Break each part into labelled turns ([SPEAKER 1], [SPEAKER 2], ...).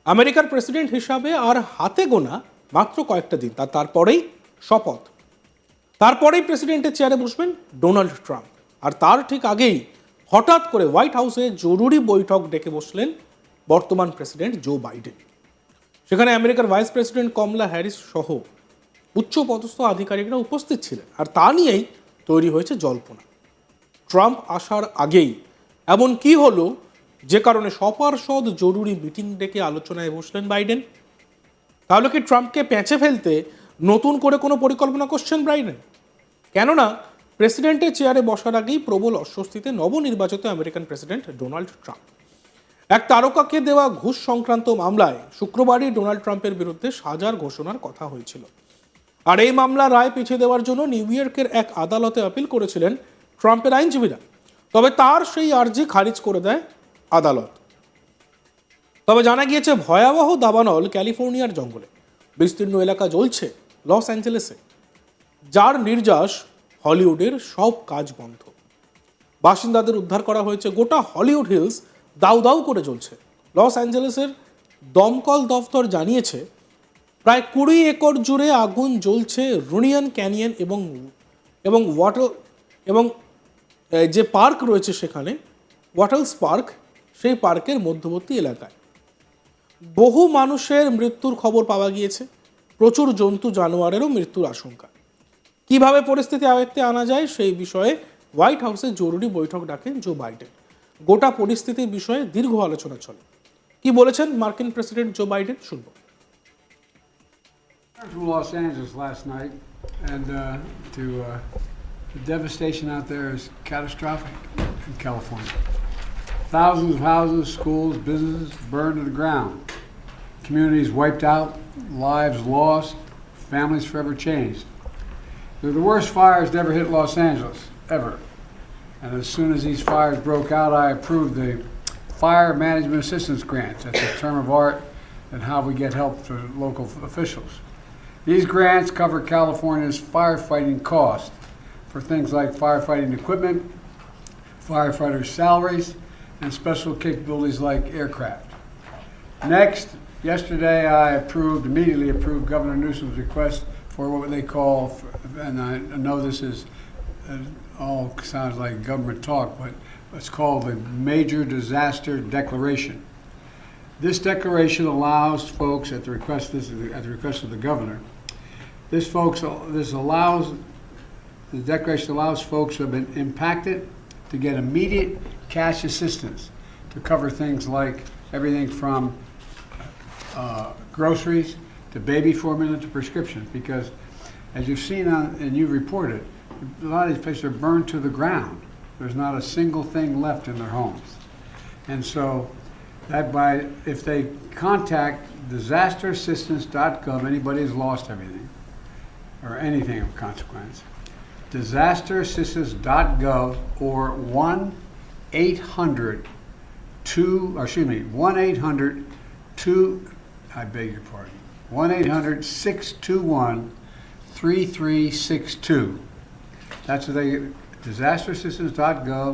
[SPEAKER 1] আমেরিকার প্রেসিডেন্ট হিসাবে আর হাতে গোনা মাত্র কয়েকটা দিন, তারপরেই শপথ। তারপরেই প্রেসিডেন্টের চেয়ারে বসবেন ডোনাল্ড ট্রাম্প। আর তার ঠিক আগেই হঠাৎ করে হোয়াইট হাউসে জরুরি বৈঠক ডেকে বসলেন বর্তমান প্রেসিডেন্ট জো বাইডেন। সেখানে আমেরিকার ভাইস প্রেসিডেন্ট কমলা হ্যারিস সহ উচ্চপদস্থ আধিকারিকরা উপস্থিত ছিলেন। আর তা নিয়েই তৈরি হয়েছে জল্পনা। ট্রাম্প আসার আগেই এমন কি হলো যে কারণে সপার্ষদ জরুরি মিটিং ডেকে আলোচনায় বসলেন বাইডেন? তাহলে কি ট্রাম্পকে পেঁচে ফেলতে নতুন করে কোনো পরিকল্পনা করছেন বাইডেন? কেননা প্রেসিডেন্টের চেয়ারে বসার আগেই প্রবল অস্বস্তিতে নবনির্বাচিত আমেরিকান প্রেসিডেন্ট ডোনাল্ড ট্রাম্প। এক তারকাকে দেওয়া ঘুষ সংক্রান্ত মামলায় শুক্রবারই ডোনাল্ড ট্রাম্পের বিরুদ্ধে সাজার ঘোষণার কথা হয়েছিল। আর এই মামলার রায় পিছিয়ে দেওয়ার জন্য নিউ ইয়র্কের এক আদালতে আপিল করেছিলেন ট্রাম্পের আইনজীবীরা। তবে তার সেই আর্জি খারিজ করে দেয় আদালত। তবে জানা গিয়েছে ভয়াবহ দাবানল ক্যালিফোর্নিয়ার জঙ্গলে, বিস্তীর্ণ এলাকা জ্বলছে লস অ্যাঞ্জেলেসে, যার নির্যাস হলিউডের সব কাজ বন্ধ। বাসিন্দাদের উদ্ধার করা হয়েছে। গোটা হলিউড হিলস দাউ দাউ করে জ্বলছে। লস অ্যাঞ্জেলেসের দমকল দফতর জানিয়েছে প্রায় 20 একর জুড়ে আগুন জ্বলছে রুনিয়ন ক্যানিয়ন এবং ওয়াটার এবং যে পার্ক রয়েছে সেখানে, ওয়াটালস পার্ক, সেই পার্কের মধ্যবর্তী এলাকায়। বহু মানুষের মৃত্যুর খবর পাওয়া গিয়েছে। প্রচুর জন্তু জানোয়ারেরও মৃত্যুর আশঙ্কা। কিভাবে পরিস্থিতি আয়ত্তে আনা যায় সেই বিষয়ে হোয়াইট হাউসে জরুরি বৈঠক ডাকেন জো বাইডেন। গোটা পরিস্থিতির বিষয়ে দীর্ঘ আলোচনা চলে। কি বলেছেন মার্কিন প্রেসিডেন্ট জো বাইডেন, শুনব।
[SPEAKER 2] From Los Angeles last night, and the devastation out there is catastrophic in California. Thousands of houses, schools, businesses burned to the ground. Communities wiped out, lives lost, families forever changed. They're the worst fires to ever hit Los Angeles, ever. And as soon as these fires broke out, I approved the Fire Management Assistance Grants. That's a term of art and how we get help to local officials. These grants cover California's firefighting costs for things like firefighting equipment, firefighters' salaries, and special capabilities like aircraft. Next, yesterday I immediately approved Governor Newsom's request for what they call, and I know this is all sounds like government talk, but it's called the Major Disaster Declaration. This declaration allows folks, at the request of the governor, the declaration allows folks who have been impacted to get immediate cash assistance to cover things like everything from groceries to baby formula to prescriptions. Because as you've seen and you've reported, a lot of these places are burned to the ground. There's not a single thing left in their homes. And so if they contact disasterassistance.gov, anybody who's lost everything or anything of consequence, disasterassistance.gov or 1-800-621-3362. That's what they, disasterassistance.gov,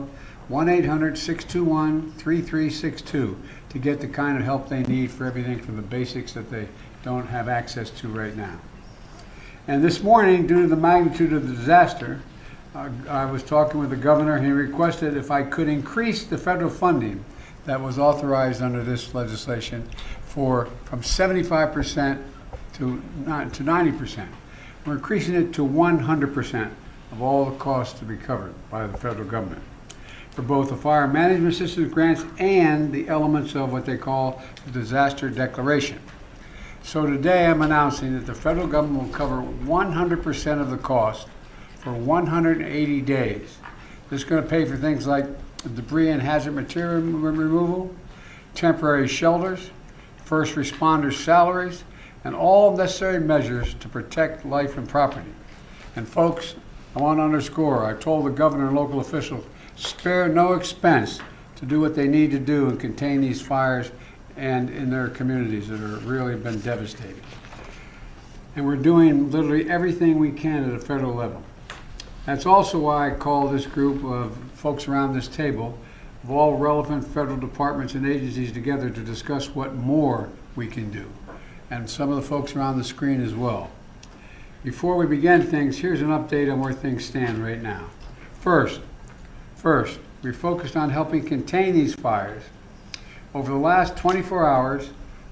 [SPEAKER 2] 1-800-621-3362 to get the kind of help they need for everything from the basics that they don't have access to right now. And this morning, due to the magnitude of the disaster, I was talking with the governor, and he requested if I could increase the federal funding that was authorized under this legislation from 75% to 90%. We're increasing it to 100% of all the costs to be covered by the federal government for both the fire management assistance grants and the elements of what they call the disaster declaration. So today I'm announcing that the federal government will cover 100% of the cost for 180 days. This is going to pay for things like debris and hazard material removal, temporary shelters, first responders' salaries, and all necessary measures to protect life and property. And folks, I want to underscore, I told the governor and local officials, spare no expense to do what they need to do and contain these fires and in their communities that have really been devastated. And we're doing literally everything we can at a federal level. That's also why I call this group of folks around this table of all relevant federal departments and agencies together to discuss what more we can do, and some of the folks are on the screen as well. Before we begin things, here's an update on where things stand right now. First, we're focused on helping contain these fires. Over the last 24 hours,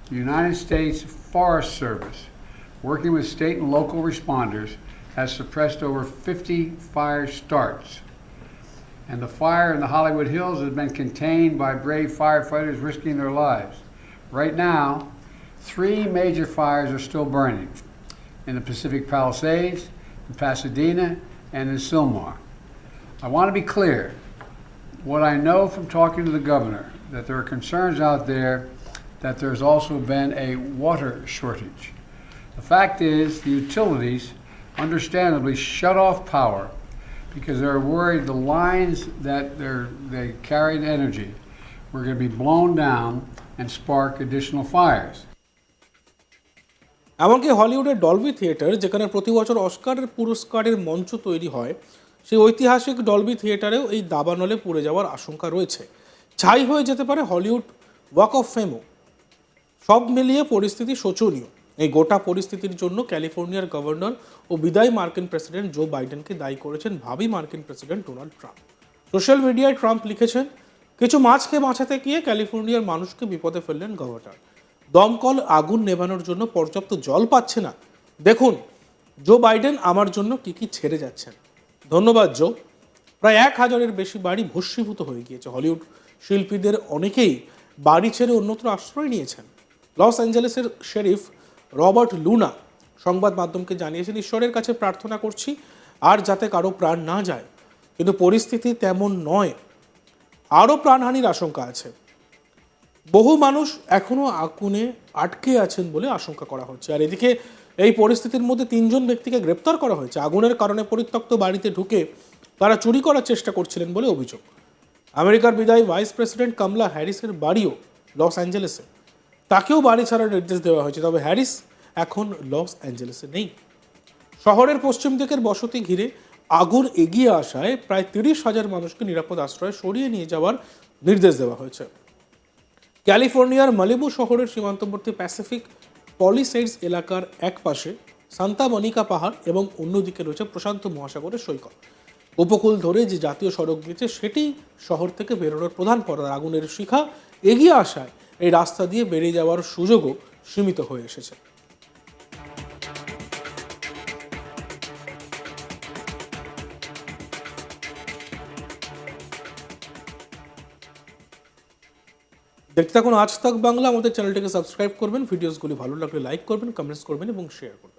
[SPEAKER 2] the United States Forest Service, working with state and local responders, has suppressed over 50 fire starts. And the fire in the Hollywood Hills has been contained by brave firefighters risking their lives. Right now, 3 major fires are still burning in the Pacific Palisades, in Pasadena, and in Sylmar. I want to be clear, what I know from talking to the governor, that there are concerns out there that there's also been a water shortage. The fact is, the utilities understandably shut off power because they're worried the lines that they carried energy were going to be blown down and spark additional fires.
[SPEAKER 1] এমনকি হলিউডের Dolby theatre, যেখানে প্রতি বছর অস্কারের পুরস্কারের মঞ্চ তৈরি হয়, সেই ঐতিহাসিক ডলবি থিয়েটারেও এই দাবানলে পুড়ে যাওয়ার আশঙ্কা রয়েছে। ছাই হয়ে যেতে পারে হলিউড ওয়াক অফ ফেমও। সব মিলিয়ে পরিস্থিতি শোচনীয়। এই গোটা পরিস্থিতির জন্য ক্যালিফোর্নিয়ার গভর্নর ও বিদায়ী মার্কিন প্রেসিডেন্ট জো বাইডেনকে দায়ী করেছেন ভাবী মার্কিন প্রেসিডেন্ট ডোনাল্ড ট্রাম্প। সোশ্যাল মিডিয়ায় ট্রাম্প লিখেছেন, কিছু মাছকে বাঁচাতে গিয়ে ক্যালিফোর্নিয়ার মানুষকে বিপদে ফেললেন গভর্নর। দমকল আগুন নেভানোর জন্য পর্যাপ্ত জল পাচ্ছে না। দেখুন জো বাইডেন আমার জন্য কি কি ছেড়ে যাচ্ছেন। ধন্যবাদ জো। প্রায় 1000-এর বেশি বাড়ি ভস্মীভূত হয়ে গিয়েছে। হলিউড শিল্পীদের অনেকেই বাড়ি ছেড়ে অন্যত্র আশ্রয় নিয়েছেন। লস অ্যাঞ্জেলেসের শেরিফ রবার্ট লুনা সংবাদ মাধ্যমকে জানিয়েছেন, ঈশ্বরের কাছে প্রার্থনা করছি আর যাতে কারো প্রাণ না যায়, কিন্তু পরিস্থিতি তেমন নয়, আরও প্রাণহানির আশঙ্কা আছে। বহু মানুষ এখনও আগুনে আটকে আছেন বলে আশঙ্কা করা হচ্ছে। আর এদিকে এই পরিস্থিতির মধ্যে 3 জন ব্যক্তিকে গ্রেপ্তার করা হয়েছে। আগুনের কারণে পরিত্যক্ত বাড়িতে ঢুকে তারা চুরি করার চেষ্টা করছিলেন বলে অভিযোগ। আমেরিকার বিদায়ী ভাইস প্রেসিডেন্ট কামলা হ্যারিসের বাড়িও লস অ্যাঞ্জেলেসে। তাকেও বাড়ি ছাড়ার নির্দেশ দেওয়া হয়েছে, তবে হ্যারিস এখন লস অ্যাঞ্জেলেসে নেই। শহরের পশ্চিম দিকের বসতি ঘিরে আগুন এগিয়ে আসায় প্রায় 30,000 মানুষকে নিরাপদ আশ্রয়ে সরিয়ে নিয়ে যাওয়ার নির্দেশ দেওয়া হয়েছে। ক্যালিফোর্নিয়ার মালিবু শহরের সীমান্তবর্তী প্যাসিফিক পলিসেডস এলাকার এক পাশে সান্তা মনিকা পাহাড় এবং অন্যদিকে রয়েছে প্রশান্ত মহাসাগরের সৈকত। উপকূল ধরে যে জাতীয় সড়ক গিয়েছে সেটি শহর থেকে বেরোনোর প্রধান পথ। আগুনের শিখা এগিয়ে আসায় এই রাস্তা দিয়ে বেরিয়ে যাওয়ার সুযোগও সীমিত হয়ে এসেছে। দেখতে থাকুন আজ তাক বাংলা। আমাদের চ্যানেলটিকে সাবস্ক্রাইব করবেন, ভিডিওসগুলি ভালো লাগলে লাইক করবেন, কমেন্টস করবেন এবং শেয়ার করবেন।